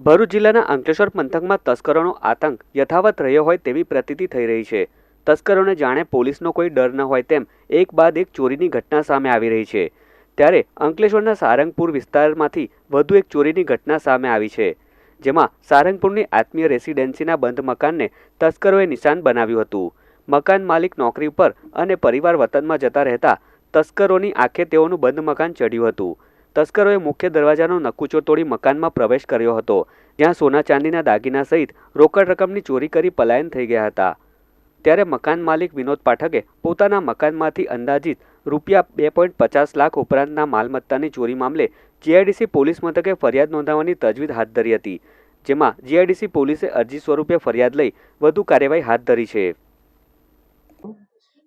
ભરૂચ જિલ્લાના અંકલેશ્વર પંથકમાં તસ્કરોનો આતંક યથાવત રહ્યો હોય તેવી પ્રતીતિ થઈ રહી છે। તસ્કરોને જાણે પોલીસનો કોઈ ડર ન હોય તેમ એક બાદ એક ચોરીની ઘટના સામે આવી રહી છે। ત્યારે અંકલેશ્વરના સારંગપુર વિસ્તારમાંથી વધુ એક ચોરીની ઘટના સામે આવી છે, જેમાં સારંગપુરની આત્મીય રેસિડેન્સીના બંધ મકાનને તસ્કરોએ નિશાન બનાવ્યું હતું। મકાન માલિક નોકરી પર અને પરિવાર વતનમાં જતા રહેતા તસ્કરોની આંખે તેઓનું બંધ મકાન ચડ્યું હતું। તસ્કરોએ મુખ્ય દરવાજાનો નકુચો તોડી મકાનમાં પ્રવેશ કર્યો હતો, જ્યાં સોના ચાંદીના દાગીના સહિત રોકડ રકમની ચોરી કરી પલાયન થઈ ગયા હતા। ત્યારે મકાન માલિક વિનોદ પાઠકે પોતાના મકાનમાંથી અંદાજિત ₹2.50 લાખ ઉપરાંતના માલમત્તાની ચોરી મામલે જીઆઈડીસી પોલીસ મથકે ફરિયાદ નોંધાવવાની તજવીજ હાથ ધરી હતી, જેમાં જીઆઈડીસી પોલીસે અરજી સ્વરૂપે ફરિયાદ લઈ વધુ કાર્યવાહી હાથ ધરી છે।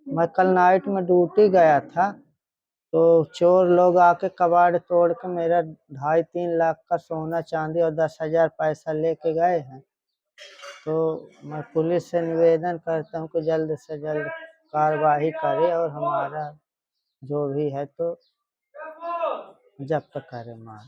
मैं कल नाइट में ड्यूटी गया था तो चोर लोग आके कबाड़ तोड़ के मेरा 2.5-3 लाख का सोना चांदी और 10,000 पैसा लेके गए हैं। तो मैं पुलिस से निवेदन करता हूँ कि जल्द से जल्द कार्रवाई करे और हमारा जो भी है तो जब्त करे माल।